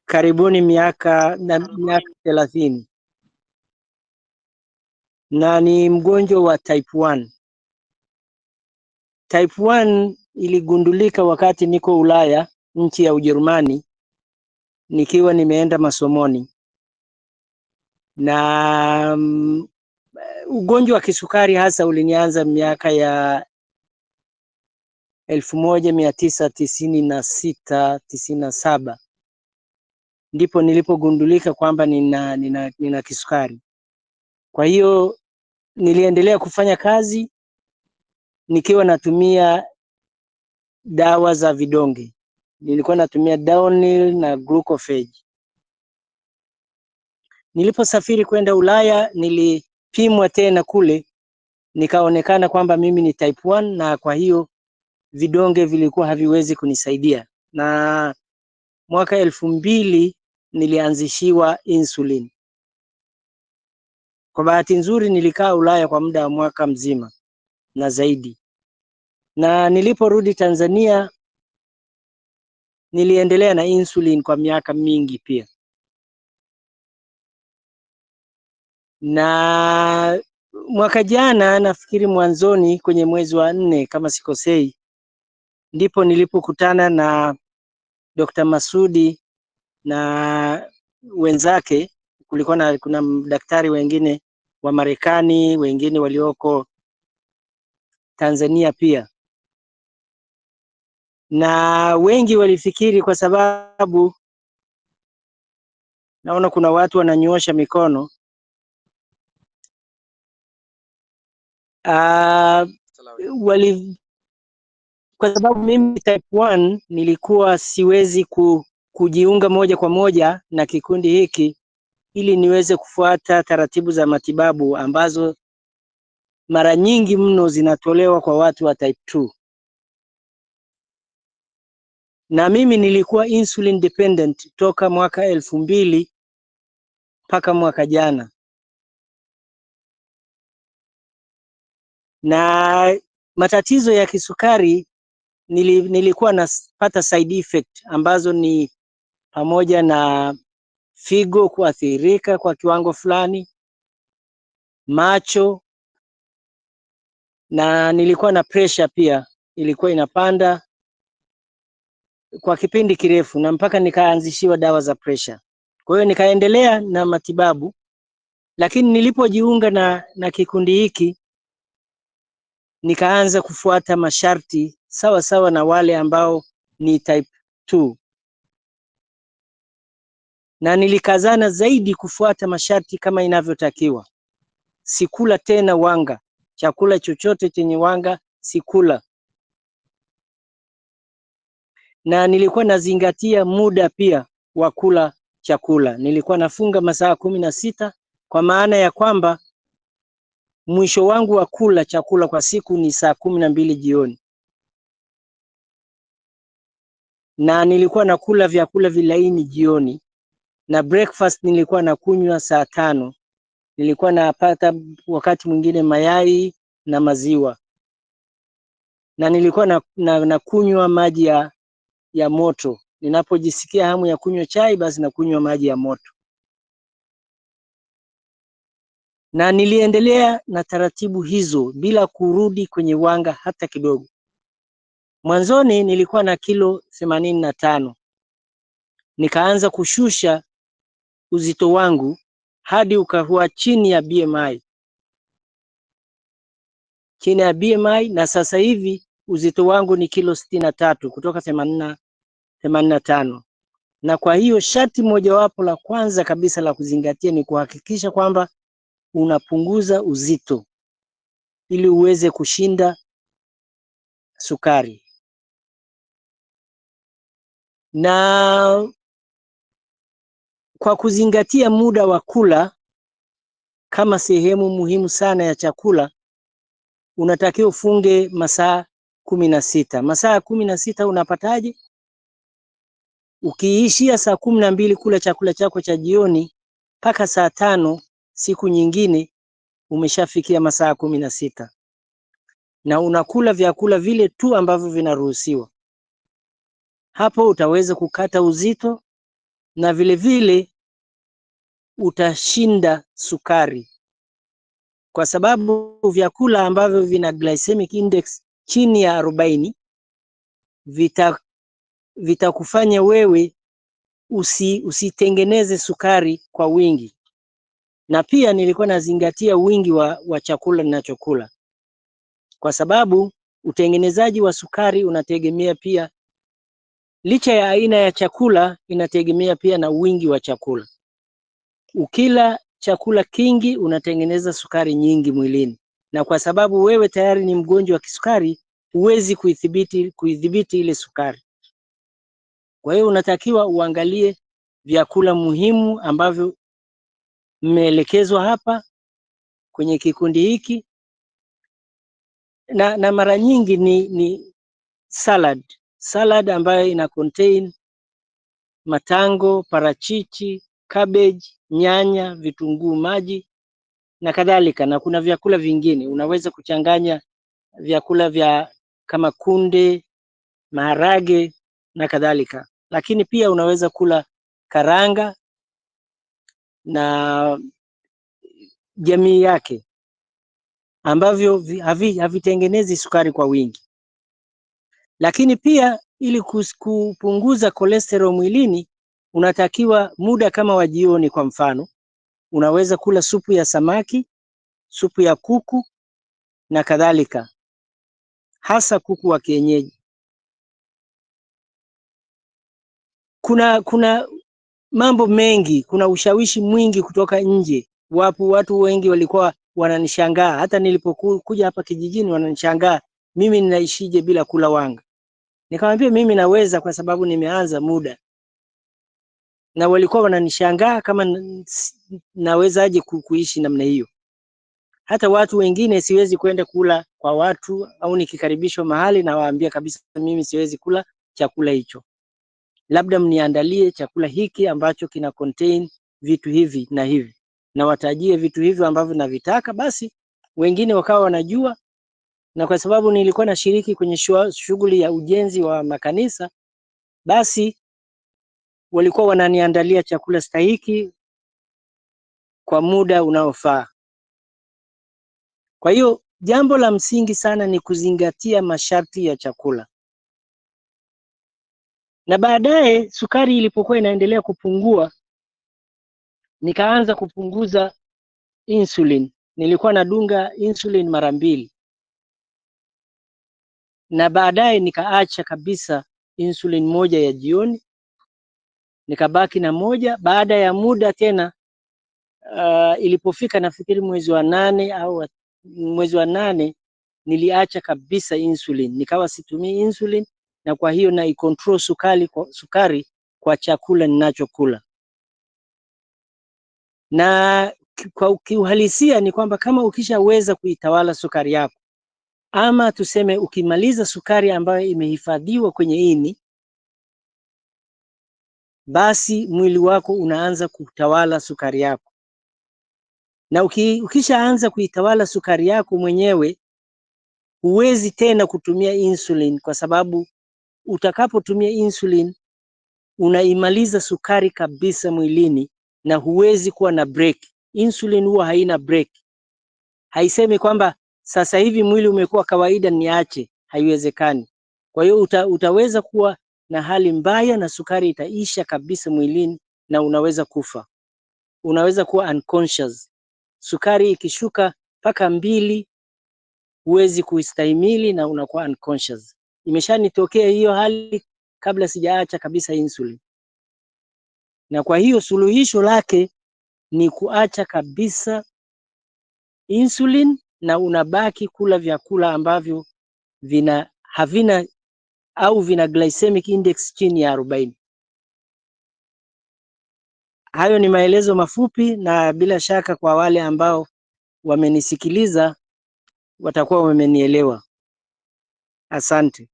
karibuni miaka 30 na ni mgonjwa wa type 1. Type 1 iligundulika wakati niko Ulaya, nchi ya Ujerumani, nikiwa nimeenda masomoni. Na ugonjwa wa kisukari hasa ulinianza miaka ya 1996, 97. Ndipo nilipogundulika kwamba nina kisukari. Kwa hiyo niliendelea kufanya kazi nikiwa natumia dawa za vidonge. Nilikuwa natumia Daonil na Glucophage. Niliposafiri kwenda Ulaya nilipimwa tena kule, nikaonekana kwamba mimi ni type 1 na kwa hiyo vidonge vilikuwa haviwezi kunisaidia. Na mwaka 2000 nilianzishiwa insulin. Kwa bahati nzuri nilikaa Ulaya kwa muda wa mwaka mzima na zaidi. Na niliporudi Tanzania niliendelea na insulin kwa miaka mingi pia. Na mwaka jana nafikiri mwanzoni kwenye mwezi wa 4 kama sikosei, ndipo nilipokutana na Dr. Masudi na wenzake. Kuna daktari wengine wa Marekani, wengine walioko Tanzania pia. Na wengi walifikiri, kwa sababu naona kuna watu wananyoosha mikono, kwa sababu mimi type 1 nilikuwa siwezi kujiunga moja kwa moja na kikundi hiki ili niweze kufuata taratibu za matibabu ambazo mara nyingi mno zinatolewa kwa watu wa type 2. Na mimi nilikuwa insulin dependent toka mwaka 2000 mpaka mwaka jana. Na matatizo ya kisukari nilikuwa napata side effect ambazo ni pamoja na figo kuathirika kwa kiwango fulani, macho, na nilikuwa na pressure pia ilikuwa inapanda kwa kipindi kirefu, na mpaka nikaanzishiwa dawa za pressure. Kwa hiyo nikaendelea na matibabu, lakini nilipojiunga na kikundi hiki nikaanza kufuata masharti sawa sawa na wale ambao ni type 2. Na nilikazana zaidi kufuata masharti kama inavyotakiwa. Sikula tena wanga, chakula chochote chenye wanga sikula. Na nilikuwa nazingatia muda pia wa kula chakula. Nilikuwa nafunga masaa 16, kwa maana ya kwamba mwisho wangu wa kula chakula kwa siku ni saa 12 jioni. Na nilikuwa nakula vyakula vilaini jioni, na breakfast nilikuwa nakunywa saa 5. Nilikuwa napata wakati mwingine mayai na maziwa. Na nilikuwa nakunywa maji ya moto. Ninapojisikia hamu ya kunywa chai, basi nakunywa maji ya moto. Na niliendelea na taratibu hizo bila kurudi kwenye wanga hata kidogo. Mwanzoni nilikuwa na kilo 85. Nikaanza kushusha uzito wangu hadi ukawa chini ya BMI. Chini ya BMI, na sasa hivi uzito wangu ni kilo 63 kutoka 85. Na kwa hiyo sharti mojawapo la kwanza kabisa la kuzingatia ni kuhakikisha kwamba unapunguza uzito ili uweze kushinda sukari. Na kwa kuzingatia muda wa kula kama sehemu muhimu sana ya chakula, unatakiwa ufunge masaa 16. Masaa 16 unapataje? Ukiishia saa 12 kula chakula chako cha jioni mpaka saa 5 siku nyingine umeshafikia masaa 16. Na unakula vyakula vile tu ambavyo vinaruhusiwa. Hapo utaweza kukata uzito na vile vile utashinda sukari, kwa sababu vyakula ambavyo vina glycemic index chini ya 40 vitakufanya wewe usitengeneze sukari kwa wingi. Na pia nilikuwa nazingatia wingi wa chakula ninachokula, kwa sababu utengenezaji wa sukari unategemea pia, licha ya aina ya chakula, inategemea pia na wingi wa chakula. Ukila chakula kingi unatengeneza sukari nyingi mwilini, na kwa sababu wewe tayari ni mgonjwa wa kisukari, huwezi kuidhibiti ile sukari. Kwa hiyo unatakiwa uangalie vyakula muhimu ambavyo mmeelekezwa hapa kwenye kikundi hiki, na mara nyingi ni salad ambayo ina contain matango, parachichi, cabbage, nyanya, vitunguu maji na kadhalika. Na kuna vyakula vingine unaweza kuchanganya vyakula vya kama kunde, maharage na kadhalika, lakini pia unaweza kula karanga na jamii yake ambavyo havitengenezi sukari kwa wingi. Lakini pia ili kupunguza cholesterol mwilini, unatakiwa muda kama wa jioni, kwa mfano, unaweza kula supu ya samaki, supu ya kuku na kadhalika, hasa kuku wa kienyeji. Kuna mambo mengi, kuna ushawishi mwingi kutoka nje. Watu wengi walikuwa wananishangaa, hata nilipokuja hapa kijijini wananishangaa mimi ninaishije bila kula wanga. Nikamwambia mimi naweza, kwa sababu nimeanza muda, na walikuwa wananishangaa kama nawezaje kuishi namna hiyo. Hata watu wengine siwezi kwenda kula kwa watu, au nikikaribishwa mahali na waambia kabisa mimi siwezi kula chakula hicho, labda mniandalie chakula hiki ambacho kina contain vitu hivi na hivi, na watajie vitu hivyo ambavyo navitaka. Basi wengine wakawa wanajua, na kwa sababu nilikuwa nashiriki kwenye shughuli ya ujenzi wa makanisa, basi walikuwa wananiandalia chakula stahiki kwa muda unaofaa. Kwa hiyo jambo la msingi sana ni kuzingatia masharti ya chakula. Na baadaye sukari ilipokuwa inaendelea kupungua, nikaanza kupunguza insulin. Nilikuwa nadunga insulin mara 2, na baadaye nikaacha kabisa insulin moja ya jioni, nikabaki na moja. Baada ya muda tena ilipofika nafikiri mwezi wa 8 niliacha kabisa insulin, nikawa situmii insulin, na kwa hiyo na icontrol sukari kwa chakula ninachokula. Na kwa kiuhalisia ni kwamba kama ukishaweza kuitawala sukari yako, ama tuseme ukimaliza sukari ambayo imehifadhiwa kwenye ini, basi mwili wako unaanza kutawala sukari yako. Na ukishaanza kuitawala sukari yako mwenyewe, huwezi tena kutumia insulin, kwa sababu utakapotumia insulin unaimaliza sukari kabisa mwilini, na huwezi kuwa na break. Insulin huwa haina break. Haisemi kwamba sasa hivi mwili umekuwa kawaida niache, haiwezekani. Kwa hiyo utaweza kuwa na hali mbaya na sukari itaisha kabisa mwilini na unaweza kufa. Unaweza kuwa unconscious. Sukari ikishuka mpaka 2 huwezi kuistahimili na unakuwa unconscious. Imeshanitokea hiyo hali kabla sijaacha kabisa insulin. Na kwa hiyo suluhisho lake ni kuacha kabisa insulin, na unabaki kula vyakula ambavyo havina au vina glycemic index chini ya 40. Hayo ni maelezo mafupi, na bila shaka kwa wale ambao wamenisikiliza watakuwa wamenielewa. Asante.